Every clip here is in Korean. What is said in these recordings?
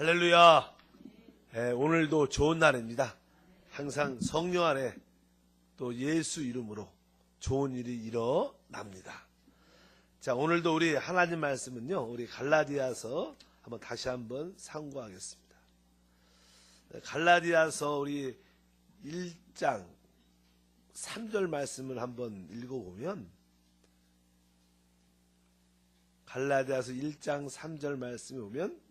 할렐루야. 오늘도 좋은 날입니다. 항상 성령 안에 또 예수 이름으로 좋은 일이 일어납니다. 자, 오늘도 우리 하나님 말씀은요, 우리 갈라디아서 다시 한번 상고하겠습니다. 갈라디아서 우리 1장 3절 말씀을 한번 읽어보면, 갈라디아서 1장 3절 말씀에 보면,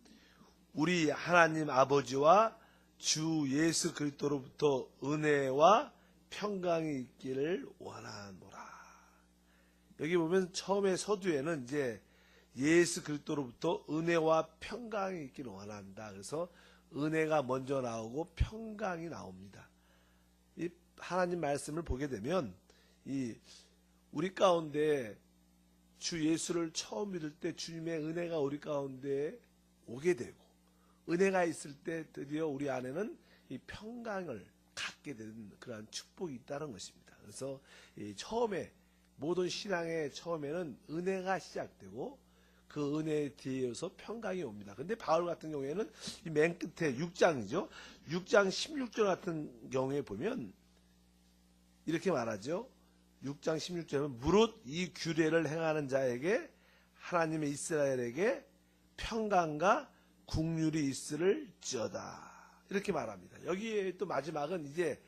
우리 하나님 아버지와 주 예수 그리스도로부터 은혜와 평강이 있기를 원하노라. 여기 보면 처음에 서두에는 이제 예수 그리스도로부터 은혜와 평강이 있기를 원한다. 그래서 은혜가 먼저 나오고 평강이 나옵니다. 이 하나님 말씀을 보게 되면 우리 가운데 주 예수를 처음 믿을 때 주님의 은혜가 우리 가운데 오게 되고, 은혜가 있을 때 드디어 우리 안에는 이 평강을 갖게 되는 그러한 축복이 있다는 것입니다. 그래서 처음에 모든 신앙의 처음에는 은혜가 시작되고 그 은혜에 뒤에서 평강이 옵니다. 근데 바울 같은 경우에는 이 맨 끝에 6장이죠. 6장 16절 같은 경우에 보면 이렇게 말하죠. 6장 16절은 무릇 이 규례를 행하는 자에게 하나님의 이스라엘에게 평강과 국률이 있을지어다. 이렇게 말합니다. 여기에 또 마지막은 이제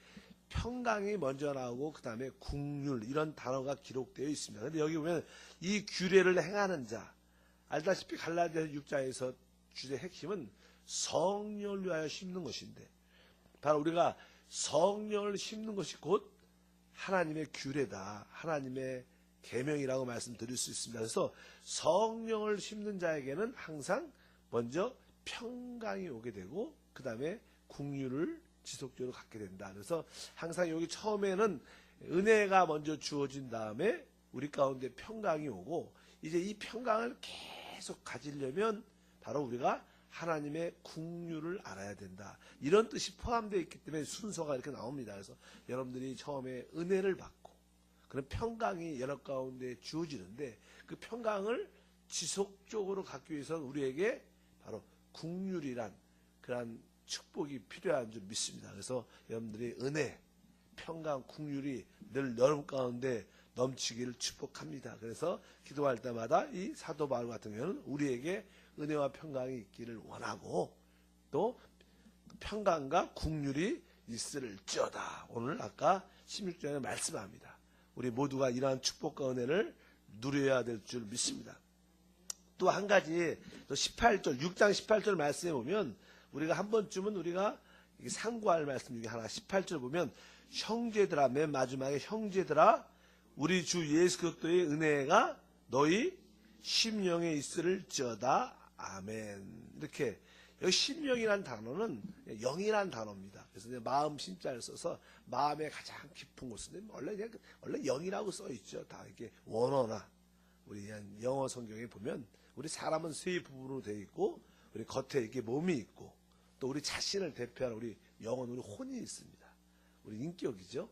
평강이 먼저 나오고 그 다음에 국률, 이런 단어가 기록되어 있습니다. 그런데 여기 보면 이 규례를 행하는 자, 알다시피 갈라디아서 6장에서 주제 핵심은 성령을 위하여 심는 것인데, 바로 우리가 성령을 심는 것이 곧 하나님의 규례다, 하나님의 계명이라고 말씀드릴 수 있습니다. 그래서 성령을 심는 자에게는 항상 먼저 평강이 오게 되고 그 다음에 국률을 지속적으로 갖게 된다. 그래서 항상 여기 처음에는 은혜가 먼저 주어진 다음에 우리 가운데 평강이 오고, 이제 이 평강을 계속 가지려면 바로 우리가 하나님의 국률을 알아야 된다, 이런 뜻이 포함되어 있기 때문에 순서가 이렇게 나옵니다. 그래서 여러분들이 처음에 은혜를 받고 그런 평강이 여러 가운데 주어지는데, 그 평강을 지속적으로 갖기 위해서는 우리에게 바로 국률이란 그러한 축복이 필요한 줄 믿습니다. 그래서 여러분들이 은혜, 평강, 국률이 늘 여러분 가운데 넘치기를 축복합니다. 그래서 기도할 때마다 이 사도 바울 같은 경우는 우리에게 은혜와 평강이 있기를 원하고, 또 평강과 국률이 있을지어다. 오늘 아까 16절에 말씀합니다. 우리 모두가 이러한 축복과 은혜를 누려야 될 줄 믿습니다. 또 한 가지, 또 18절, 6장 18절 말씀에 보면 우리가 한 번쯤은 우리가 상고할 말씀 중에 하나, 18절 보면 형제들아, 맨 마지막에 형제들아, 우리 주 예수 그리스도의 은혜가 너희 심령에 있을지어다. 아멘. 이렇게, 여기 심령이란 단어는 영이란 단어입니다. 그래서 마음 심자를 써서 마음의 가장 깊은 곳은 원래 영이라고 써 있죠. 다 이렇게 원어나 우리 영어 성경에 보면 우리 사람은 세 부분으로 되어 있고, 우리 겉에 이렇게 몸이 있고, 또 우리 자신을 대표하는 우리 영혼, 우리 혼이 있습니다. 우리 인격이죠.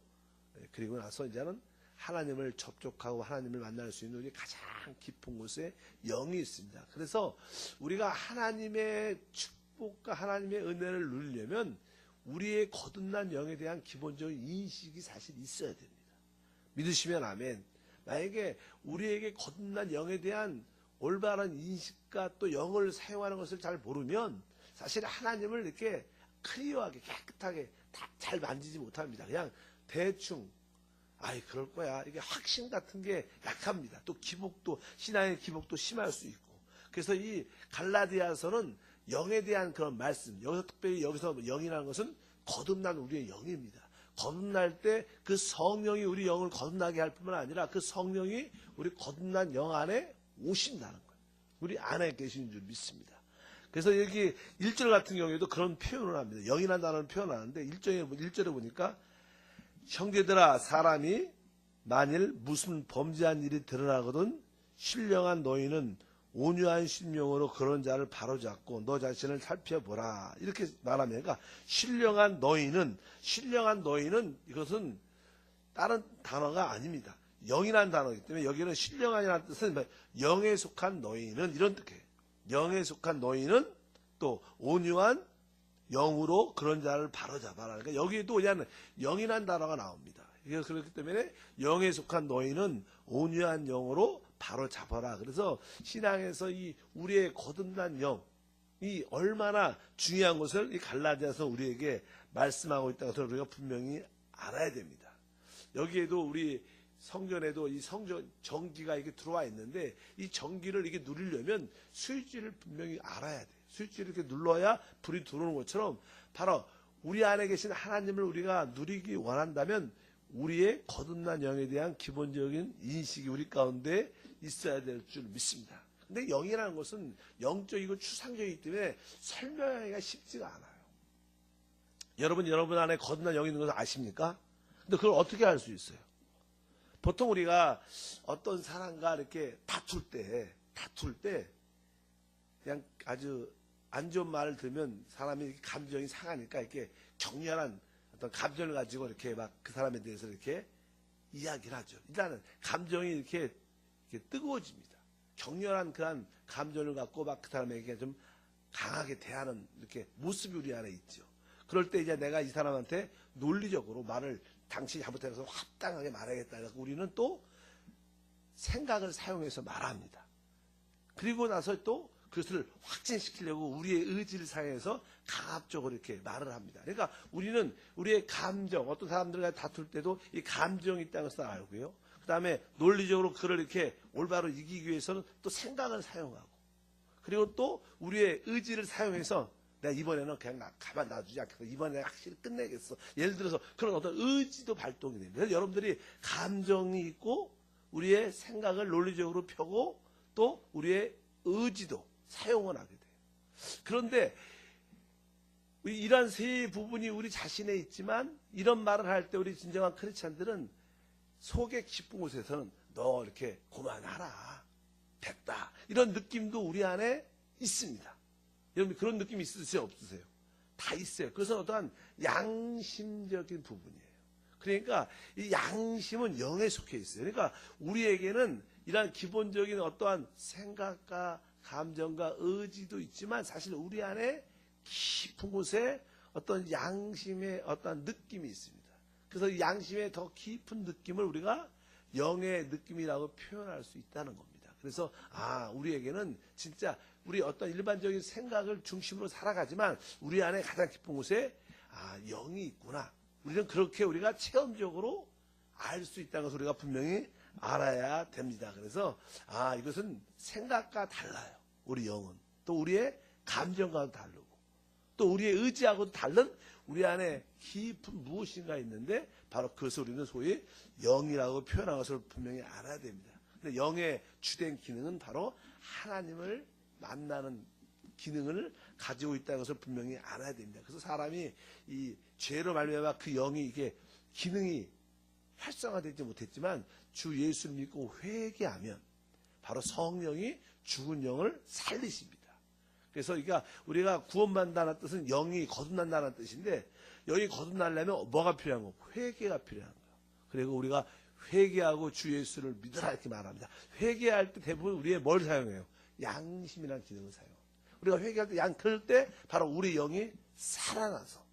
그리고 나서 이제는 하나님을 접촉하고 하나님을 만날 수 있는 우리 가장 깊은 곳에 영이 있습니다. 그래서 우리가 하나님의 축복과 하나님의 은혜를 누리려면 우리의 거듭난 영에 대한 기본적인 인식이 사실 있어야 됩니다. 믿으시면 아멘. 만약에 우리에게 거듭난 영에 대한 올바른 인식과 또 영을 사용하는 것을 잘 모르면 사실 하나님을 이렇게 클리어하게 깨끗하게 다 잘 만지지 못합니다. 그냥 대충 그럴 거야, 이게 확신 같은 게 약합니다. 또 기복도, 신앙의 기복도 심할 수 있고. 그래서 이 갈라디아서는 영에 대한 그런 말씀, 여기서 특별히 여기서 영이라는 것은 거듭난 우리의 영입니다. 거듭날 때 그 성령이 우리 영을 거듭나게 할 뿐만 아니라 그 성령이 우리 거듭난 영 안에 오신다는 거예요. 우리 안에 계시는 줄 믿습니다. 그래서 여기 1절 같은 경우에도 그런 표현을 합니다. 영이라는 단어를 표현하는데 1절에 보니까 형제들아, 사람이 만일 무슨 범죄한 일이 드러나거든 신령한 너희는 온유한 심령으로 그런 자를 바로잡고 너 자신을 살펴보라. 이렇게 말하면, 그러니까 신령한 너희는 이것은 다른 단어가 아닙니다. 영이라는 단어이기 때문에 여기는 신령한이라는 뜻은 영에 속한 너희는, 이런 뜻이에요. 영에 속한 너희는 또 온유한 영으로 그런 자를 바로잡아라. 그러니까 여기에도 그냥 영이라는 단어가 나옵니다. 그렇기 때문에 영에 속한 너희는 온유한 영으로 바로잡아라. 그래서 신앙에서 이 우리의 거듭난 영이 얼마나 중요한 것을 이 갈라디아서 우리에게 말씀하고 있다는 것을 우리가 분명히 알아야 됩니다. 여기에도 우리 성전에도 이 성전 전기가 이게 들어와 있는데 이 전기를 이게 누리려면 스위치를 분명히 알아야 돼요. 스위치를 이렇게 눌러야 불이 들어오는 것처럼 바로 우리 안에 계신 하나님을 우리가 누리기 원한다면 우리의 거듭난 영에 대한 기본적인 인식이 우리 가운데 있어야 될 줄 믿습니다. 근데 영이라는 것은 영적이고 추상적이기 때문에 설명하기가 쉽지가 않아요. 여러분 안에 거듭난 영이 있는 것을 아십니까? 근데 그걸 어떻게 알 수 있어요? 보통 우리가 어떤 사람과 이렇게 다툴 때 그냥 아주 안 좋은 말을 들으면 사람이 감정이 상하니까 이렇게 격렬한 어떤 감정을 가지고 이렇게 막 그 사람에 대해서 이렇게 이야기를 하죠. 일단은 감정이 이렇게 뜨거워집니다. 격렬한 그런 감정을 갖고 막 그 사람에게 좀 강하게 대하는 이렇게 모습이 우리 안에 있죠. 그럴 때 이제 내가 이 사람한테 논리적으로 말을 당신이 잘못해서 합당하게 말하겠다. 그래서 우리는 또 생각을 사용해서 말합니다. 그리고 나서 또 그것을 확진시키려고 우리의 의지를 사용해서 강압적으로 이렇게 말을 합니다. 그러니까 우리는 우리의 감정, 어떤 사람들과 다툴 때도 이 감정이 있다는 것을 알고요. 그 다음에 논리적으로 그를 이렇게 올바로 이기기 위해서는 또 생각을 사용하고, 그리고 또 우리의 의지를 사용해서 내가 이번에는 그냥 가만 놔두지 않겠어. 이번에 내가 확실히 끝내겠어. 예를 들어서 그런 어떤 의지도 발동이 됩니다. 그래서 여러분들이 감정이 있고 우리의 생각을 논리적으로 펴고 또 우리의 의지도 사용을 하게 돼요. 그런데 이러한 세 부분이 우리 자신에 있지만 이런 말을 할 때 우리 진정한 크리스찬들은 속에 깊은 곳에서는 너 이렇게 그만하라. 됐다. 이런 느낌도 우리 안에 있습니다. 여러분 그런 느낌 있으세요? 없으세요? 다 있어요. 그것은 어떠한 양심적인 부분이에요. 그러니까 이 양심은 영에 속해 있어요. 그러니까 우리에게는 이러한 기본적인 어떠한 생각과 감정과 의지도 있지만 사실 우리 안에 깊은 곳에 어떤 양심의 어떤 느낌이 있습니다. 그래서 이 양심의 더 깊은 느낌을 우리가 영의 느낌이라고 표현할 수 있다는 겁니다. 그래서 우리에게는 진짜 우리 어떤 일반적인 생각을 중심으로 살아가지만 우리 안에 가장 깊은 곳에 영이 있구나. 우리는 그렇게 우리가 체험적으로 알 수 있다는 것을 우리가 분명히 알아야 됩니다. 그래서 이것은 생각과 달라요. 우리 영은. 또 우리의 감정과도 다르고 또 우리의 의지하고도 다른 우리 안에 깊은 무엇인가 있는데 바로 그것을 우리는 소위 영이라고 표현한 것을 분명히 알아야 됩니다. 근데 영의 주된 기능은 바로 하나님을 만나는 기능을 가지고 있다는 것을 분명히 알아야 됩니다. 그래서 사람이 이 죄로 말미암아 그 영이 이게 기능이 활성화되지 못했지만 주 예수를 믿고 회개하면 바로 성령이 죽은 영을 살리십니다. 그래서 우리가 구원받는다는 뜻은 영이 거듭난다는 뜻인데 영이 거듭나려면 뭐가 필요한 거예요? 회개가 필요한 거예요. 그리고 우리가 회개하고 주 예수를 믿으라 이렇게 말합니다. 회개할 때 대부분 우리의 뭘 사용해요? 양심이라는 기능을 사용해요. 우리가 회개할 때 그럴 때 바로 우리 영이 살아나서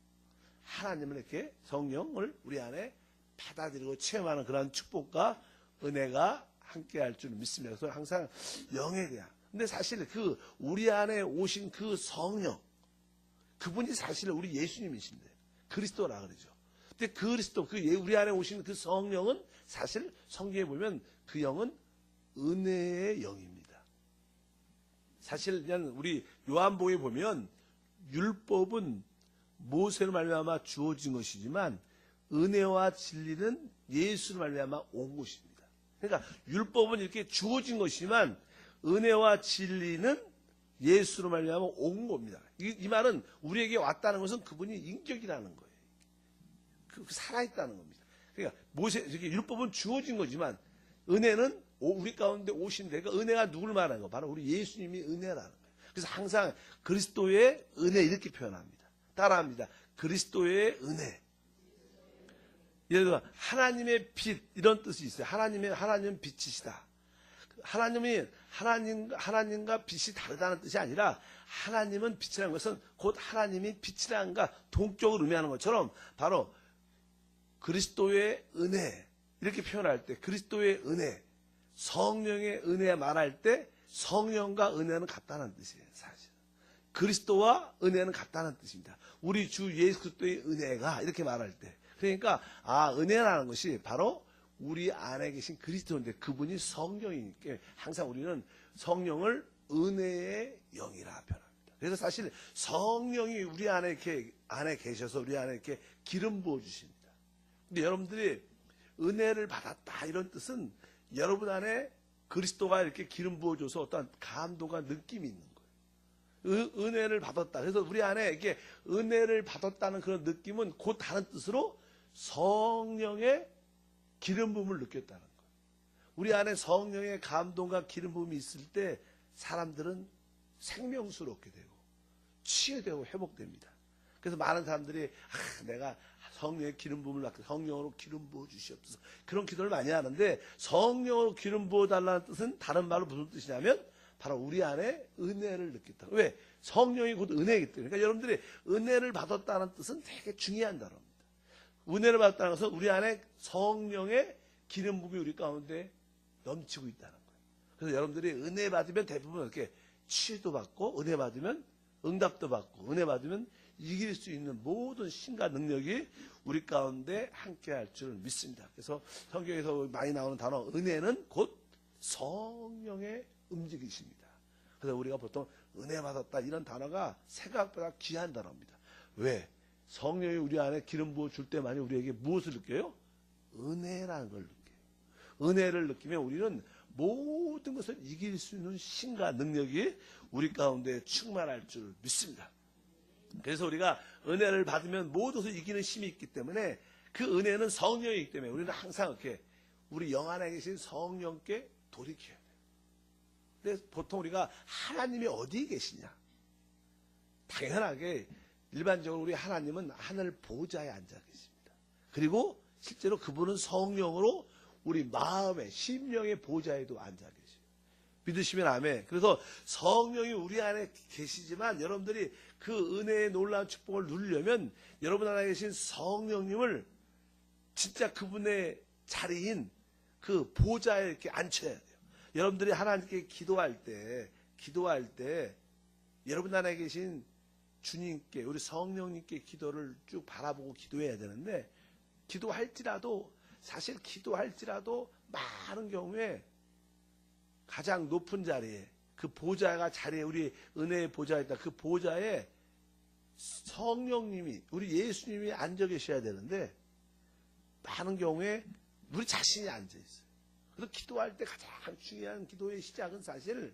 하나님을 이렇게 성령을 우리 안에 받아들이고 체험하는 그런 축복과 은혜가 함께할 줄 믿습니다. 그래서 항상 영에 대한. 근데 사실 우리 안에 오신 그 성령, 그분이 사실 우리 예수님이신데 그리스도라 그러죠. 근데 그리스도, 우리 안에 오신 그 성령은 사실 성경에 보면 그 영은 은혜의 영입니다. 사실 그냥 우리 요한복음에 보면 율법은 모세로 말미암아 주어진 것이지만 은혜와 진리는 예수로 말미암아 온 것입니다. 그러니까 율법은 이렇게 주어진 것이지만 은혜와 진리는 예수로 말미암아 온 겁니다. 이 말은 우리에게 왔다는 것은 그분이 인격이라는 거예요. 살아있다는 겁니다. 그러니까 이렇게 율법은 주어진 거지만 은혜는 우리 가운데 오신데 그 은혜가 누굴 말하는 거? 바로 우리 예수님이 은혜라는 거예요. 그래서 항상 그리스도의 은혜 이렇게 표현합니다. 따라합니다. 그리스도의 은혜. 예를 들어 하나님의 빛 이런 뜻이 있어요. 하나님은 빛이시다. 하나님과 빛이 다르다는 뜻이 아니라 하나님은 빛이라는 것은 곧 하나님이 빛이라는 것과 동격을 의미하는 것처럼 바로 그리스도의 은혜 이렇게 표현할 때 그리스도의 은혜, 성령의 은혜 말할 때 성령과 은혜는 같다는 뜻이에요. 사실 그리스도와 은혜는 같다는 뜻입니다. 우리 주 예수 그리스도의 은혜가 이렇게 말할 때 그러니까 은혜라는 것이 바로 우리 안에 계신 그리스도인데 그분이 성령이니까 항상 우리는 성령을 은혜의 영이라 표현합니다. 그래서 사실 성령이 우리 안에 이렇게 안에 계셔서 우리 안에 이렇게 기름 부어 주십니다. 근데 여러분들이 은혜를 받았다 이런 뜻은 여러분 안에 그리스도가 이렇게 기름 부어줘서 어떤 감동과 느낌이 있는 거예요. 은혜를 받았다. 그래서 우리 안에 이렇게 은혜를 받았다는 그런 느낌은 곧 다른 뜻으로 성령의 기름 부음을 느꼈다는 거예요. 우리 안에 성령의 감동과 기름 부음이 있을 때 사람들은 생명스럽게 되고 치유되고 회복됩니다. 그래서 많은 사람들이 내가 성령의 기름 부음을 받고 성령으로 기름 부어 주시옵소서 그런 기도를 많이 하는데 성령으로 기름 부어 달라는 뜻은 다른 말로 무슨 뜻이냐면 바로 우리 안에 은혜를 느꼈다. 왜? 성령이 곧 은혜이기 때문에. 그러니까 여러분들이 은혜를 받았다는 뜻은 되게 중요한 단어입니다. 은혜를 받았다는 것은 우리 안에 성령의 기름 부음이 우리 가운데 넘치고 있다는 거예요. 그래서 여러분들이 은혜 받으면 대부분 이렇게 치유도 받고 은혜 받으면 응답도 받고 은혜 받으면 이길 수 있는 모든 신과 능력이 우리 가운데 함께 할 줄 믿습니다. 그래서 성경에서 많이 나오는 단어 은혜는 곧 성령의 움직이십니다. 그래서 우리가 보통 은혜 받았다 이런 단어가 생각보다 귀한 단어입니다. 왜? 성령이 우리 안에 기름 부어 줄 때만이 우리에게 무엇을 느껴요? 은혜라는 걸 느껴요. 은혜를 느끼면 우리는 모든 것을 이길 수 있는 신과 능력이 우리 가운데 충만할 줄 믿습니다. 그래서 우리가 은혜를 받으면 모든 것을 이기는 힘이 있기 때문에 그 은혜는 성령이기 때문에 우리는 항상 이렇게 우리 영 안에 계신 성령께 돌이켜야 돼요. 그래서 보통 우리가 하나님이 어디에 계시냐? 당연하게 일반적으로 우리 하나님은 하늘 보좌에 앉아 계십니다. 그리고 실제로 그분은 성령으로 우리 마음의 심령의 보좌에도 앉아 계세요. 믿으시면 아멘. 그래서 성령이 우리 안에 계시지만 여러분들이 그 은혜의 놀라운 축복을 누리려면 여러분 안에 계신 성령님을 진짜 그분의 자리인 그 보좌에 이렇게 앉혀야 돼요. 여러분들이 하나님께 기도할 때 여러분 안에 계신 주님께 우리 성령님께 기도를 쭉 바라보고 기도해야 되는데 사실 기도할지라도 많은 경우에 가장 높은 자리에 그 보좌가 자리에 우리 은혜의 보좌에 있다. 그 보좌에 성령님이 우리 예수님이 앉아 계셔야 되는데 많은 경우에 우리 자신이 앉아 있어요. 그래서 기도할 때 가장 중요한 기도의 시작은 사실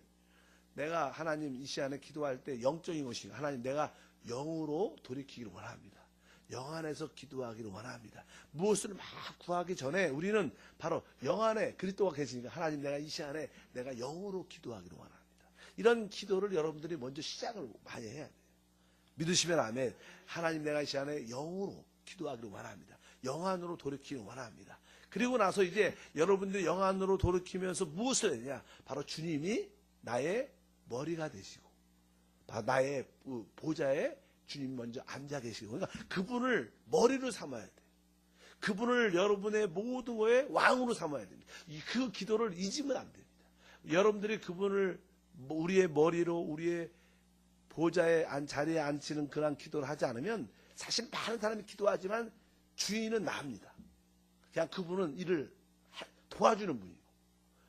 내가 하나님 이 시간에 기도할 때 영적인 것이 하나님 내가 영으로 돌이키기를 원합니다. 영 안에서 기도하기를 원합니다. 무엇을 막 구하기 전에 우리는 바로 영 안에 그리스도가 계시니까 하나님 내가 이 시간에 내가 영으로 기도하기를 원합니다. 이런 기도를 여러분들이 먼저 시작을 많이 해야 돼요. 믿으시면 아멘. 하나님 내가 이 시간에 영으로 기도하기를 원합니다. 영 안으로 돌이키기를 원합니다. 그리고 나서 이제 여러분들이 영 안으로 돌이키면서 무엇을 했냐? 바로 주님이 나의 머리가 되시고 나의 보좌에 주님 먼저 앉아 계시고 그러니까 그분을 머리로 삼아야 돼요. 그분을 여러분의 모든 거에 왕으로 삼아야 됩니다. 그 기도를 잊으면 안 됩니다. 여러분들이 그분을 우리의 머리로 우리의 보좌에 자리에 앉히는 그런 기도를 하지 않으면 사실 많은 사람이 기도하지만 주인은 나입니다. 그냥 그분은 일을 도와주는 분이고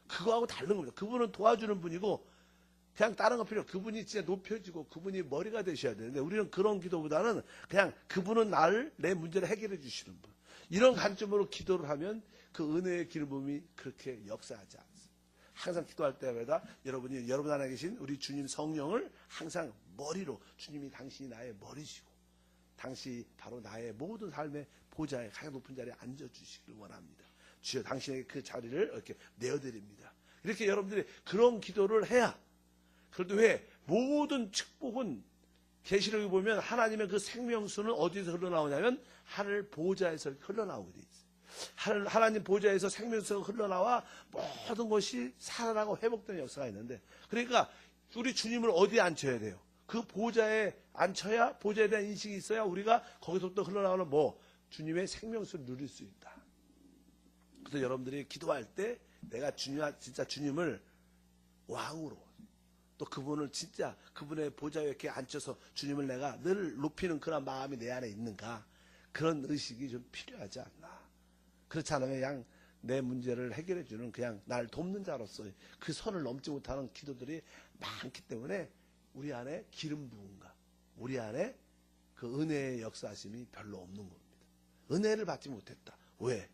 그거하고 다른 겁니다. 그분은 도와주는 분이고 그냥 다른 거 필요 없고 그분이 진짜 높여지고 그분이 머리가 되셔야 되는데 우리는 그런 기도보다는 그냥 그분은 내 문제를 해결해 주시는 분. 이런 관점으로 기도를 하면 그 은혜의 기름 부음이 그렇게 역사하지 않습니다. 항상 기도할 때마다 여러분 안에 계신 우리 주님 성령을 항상 머리로 주님이 당신이 나의 머리시고 당신이 바로 나의 모든 삶의 보좌에 가장 높은 자리에 앉아주시기를 원합니다. 주여 당신에게 그 자리를 이렇게 내어드립니다. 이렇게 여러분들이 그런 기도를 해야 그런데 왜 모든 축복은 계시록에 보면 하나님의 그 생명수는 어디서 흘러나오냐면 하늘 보좌에서 흘러나오게 돼 있어요. 하나님 보좌에서 생명수가 흘러나와 모든 것이 살아나고 회복되는 역사가 있는데, 그러니까 우리 주님을 어디에 앉혀야 돼요? 그 보좌에 앉혀야, 보좌에 대한 인식이 있어야 우리가 거기서부터 흘러나오는 주님의 생명수를 누릴 수 있다. 그래서 여러분들이 기도할 때 내가 진짜 주님을 왕으로, 또 그분을 진짜 그분의 보좌에 이렇게 앉혀서 주님을 내가 늘 높이는 그런 마음이 내 안에 있는가, 그런 의식이 좀 필요하지 않나. 그렇지 않으면 그냥 내 문제를 해결해 주는, 그냥 나를 돕는 자로서 그 선을 넘지 못하는 기도들이 많기 때문에 우리 안에 기름 부음과 우리 안에 그 은혜의 역사하심이 별로 없는 겁니다. 은혜를 받지 못했다. 왜?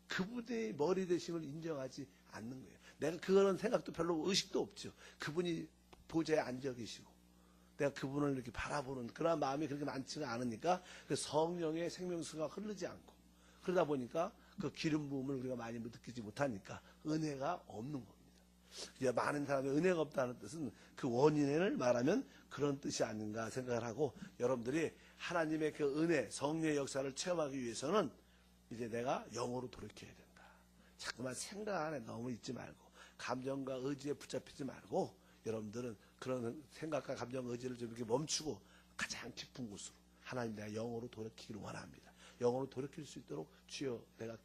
그분의 머리 되심을 인정하지 않는 거예요. 내가 그런 생각도 별로 의식도 없죠. 그분이 보좌에 앉아 계시고 내가 그분을 이렇게 바라보는 그런 마음이 그렇게 많지가 않으니까 그 성령의 생명수가 흐르지 않고, 그러다 보니까 그 기름 부음을 우리가 많이 느끼지 못하니까 은혜가 없는 겁니다. 이제 많은 사람이 은혜가 없다는 뜻은 그 원인을 말하면 그런 뜻이 아닌가 생각을 하고, 여러분들이 하나님의 그 은혜, 성령의 역사를 체험하기 위해서는 이제 내가 영으로 돌이켜야 된다. 자꾸만 생각 안에 너무 있지 말고 감정과 의지에 붙잡히지 말고, 여러분들은 그런 생각과 감정, 의지를 좀 이렇게 멈추고 가장 깊은 곳으로 하나님, 내가 영으로 돌이키기를 원합니다. 영으로 돌이킬 수 있도록 주여, 내가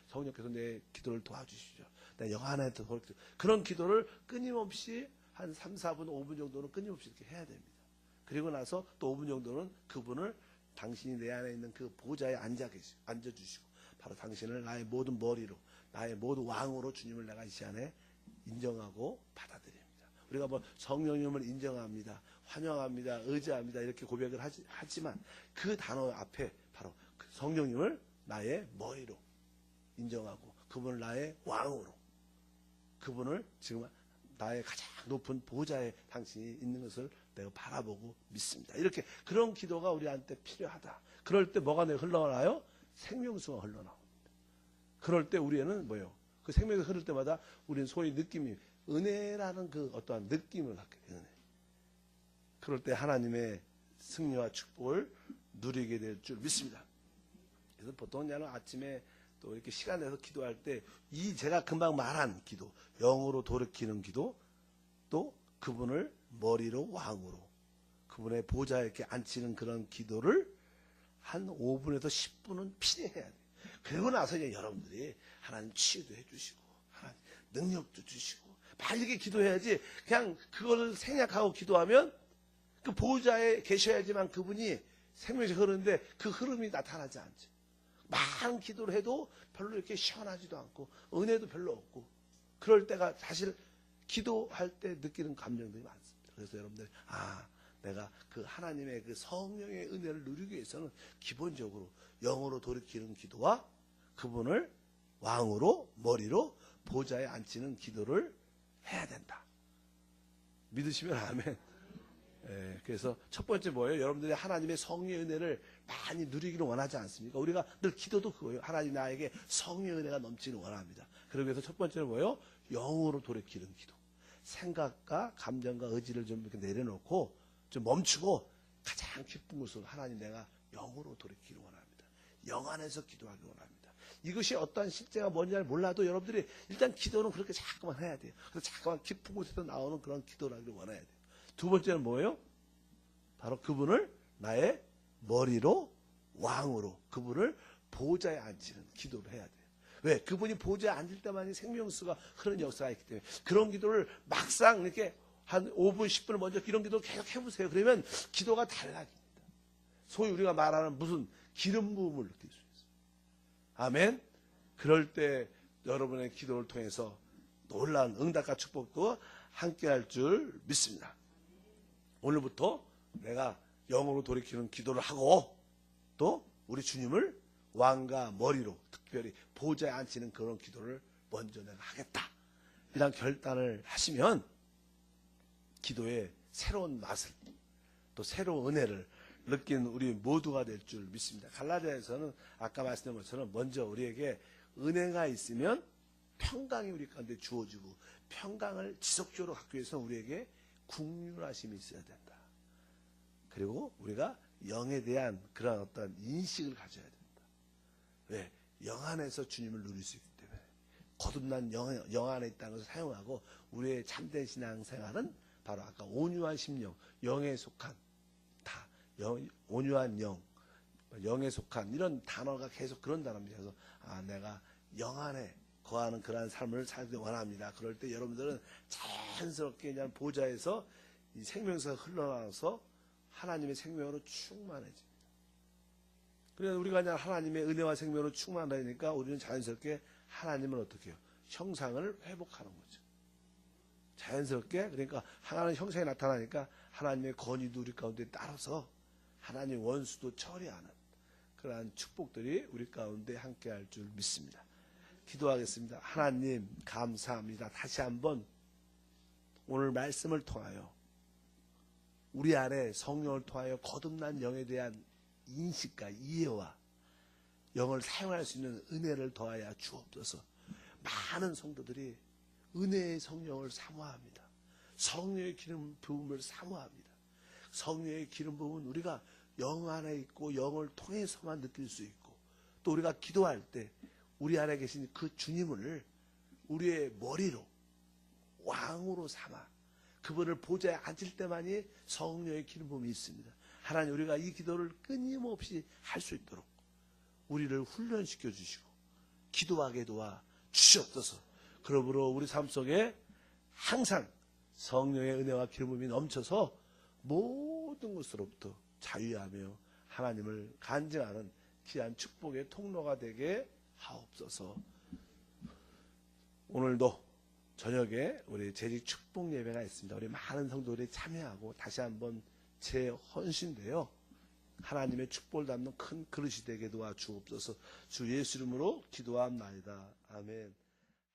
성령께서 내 기도를 도와주시죠. 내가 영 안에 돌이키죠. 그런 기도를 끊임없이 한 3, 4분, 5분 정도는 끊임없이 이렇게 해야 됩니다. 그리고 나서 또 5분 정도는 그분을, 당신이 내 안에 있는 그 보좌에 앉아주시고 바로 당신을 나의 모든 머리로, 나의 모든 왕으로 주님을 내가 이 시간에 인정하고 받아들입니다. 우리가 성령님을 인정합니다, 환영합니다, 의지합니다 이렇게 고백을 하지만 그 단어 앞에 바로 그 성령님을 나의 머리로 인정하고 그분을 나의 왕으로, 그분을 지금 나의 가장 높은 보좌에 당신이 있는 것을 내가 바라보고 믿습니다. 이렇게 그런 기도가 우리한테 필요하다. 그럴 때 뭐가 흘러나와요? 생명수가 흘러나옵니다. 그럴 때 우리는 그 생명수가 흐를 때마다 우리는 소위 느낌이, 은혜라는 그 어떠한 느낌을 갖게 돼요. 은혜. 그럴 때 하나님의 승리와 축복을 누리게 될 줄 믿습니다. 그래서 보통 그냥 아침에 또 이렇게 시간 내서 기도할 때 제가 금방 말한 기도, 영으로 돌이키는 기도, 또 그분을 머리로 왕으로, 그분의 보좌에 이렇게 앉히는 그런 기도를 한 5분에서 10분은 필히 해야 돼요. 그리고 나서 이제 여러분들이 하나님 치유도 해주시고 하나님 능력도 주시고 막 이렇게 기도해야지, 그냥 그거를 생략하고 기도하면 그 보좌에 계셔야지만 그분이 생명이 흐르는데 그 흐름이 나타나지 않죠. 많은 기도를 해도 별로 이렇게 시원하지도 않고 은혜도 별로 없고, 그럴 때가 사실 기도할 때 느끼는 감정들이 많습니다. 그래서 여러분들, 내가 그 하나님의 그 성령의 은혜를 누리기 위해서는 기본적으로 영으로 돌이키는 기도와 그분을 왕으로, 머리로 보좌에 앉히는 기도를 해야 된다. 믿으시면 아멘. 그래서 첫 번째 뭐예요? 여러분들이 하나님의 성령의 은혜를 많이 누리기를 원하지 않습니까? 우리가 늘 기도도 그거예요. 하나님 나에게 성령의 은혜가 넘치기를 원합니다. 그러기 위해서 첫 번째는 뭐예요? 영으로 돌이키는 기도. 생각과 감정과 의지를 좀 이렇게 내려놓고 좀 멈추고 가장 깊은 곳으로, 하나님 내가 영으로 돌이키기를 원합니다. 영 안에서 기도하기를 원합니다. 이것이 어떠한 실제가 뭔지 몰라도 여러분들이 일단 기도는 그렇게 자꾸만 해야 돼요. 그래서 자꾸만 깊은 곳에서 나오는 그런 기도를 하기를 원해야 돼요. 두 번째는 뭐예요? 바로 그분을 나의 머리로, 왕으로, 그분을 보좌에 앉히는 기도를 해야 돼요. 왜? 그분이 보좌에 앉을 때만 생명수가 흐르는 역사가 있기 때문에 그런 기도를 막상 이렇게 한 5분, 10분을 먼저 이런 기도 계속 해보세요. 그러면 기도가 달라집니다. 소위 우리가 말하는 무슨 기름 부음을 느낄 수 있어요. 아멘? 그럴 때 여러분의 기도를 통해서 놀라운 응답과 축복도 함께 할 줄 믿습니다. 오늘부터 내가 영으로 돌이키는 기도를 하고 또 우리 주님을 왕과 머리로 특별히 보좌에 앉히는 그런 기도를 먼저 내가 하겠다. 이런 결단을 하시면 기도의 새로운 맛을, 또 새로운 은혜를 느끼는 우리 모두가 될 줄 믿습니다. 갈라디아에서는 아까 말씀드린 것처럼 먼저 우리에게 은혜가 있으면 평강이 우리 가운데 주어지고, 평강을 지속적으로 갖기 위해서 우리에게 국률하심이 있어야 된다. 그리고 우리가 영에 대한 그런 어떤 인식을 가져야 된다. 왜? 영 안에서 주님을 누릴 수 있기 때문에 거듭난 영 안에 있다는 것을 사용하고 우리의 참된 신앙생활은 바로 아까 온유한 심령, 영에 속한 온유한 영, 영에 속한 이런 단어가 계속 그런 단어입니다. 그래서 내가 영 안에 거하는 그러한 삶을 살기 원합니다. 그럴 때 여러분들은 자연스럽게 그냥 보좌에서 이 생명수가 흘러나와서 하나님의 생명으로 충만해집니다. 그래서 우리가 그냥 하나님의 은혜와 생명으로 충만하니까 우리는 자연스럽게 하나님을 어떻게 해요? 형상을 회복하는 거죠. 자연스럽게 그러니까 하나님 형상이 나타나니까 하나님의 권위도 우리 가운데 따라서 하나님의 원수도 처리하는 그러한 축복들이 우리 가운데 함께할 줄 믿습니다. 기도하겠습니다. 하나님 감사합니다. 다시 한번 오늘 말씀을 통하여 우리 안에 성령을 통하여 거듭난 영에 대한 인식과 이해와 영을 사용할 수 있는 은혜를 더하여 주옵소서. 많은 성도들이 은혜의 성령을 사모합니다. 성령의 기름 부음을 사모합니다. 성령의 기름 부음은 우리가 영 안에 있고 영을 통해서만 느낄 수 있고 또 우리가 기도할 때 우리 안에 계신 그 주님을 우리의 머리로 왕으로 삼아 그분을 보좌에 앉을 때만이 성령의 기름 부음이 있습니다. 하나님 우리가 이 기도를 끊임없이 할 수 있도록 우리를 훈련시켜 주시고 기도하게 도와 주시옵소서. 그러므로 우리 삶 속에 항상 성령의 은혜와 기름 부음이 넘쳐서 모든 것으로부터 자유하며 하나님을 간증하는 귀한 축복의 통로가 되게 하옵소서. 오늘도 저녁에 우리 재직 축복 예배가 있습니다. 우리 많은 성도들이 참여하고 다시 한번 재헌신되어 하나님의 축복을 담는 큰 그릇이 되게 도와주옵소서. 주 예수 이름으로 기도합나이다. 아멘.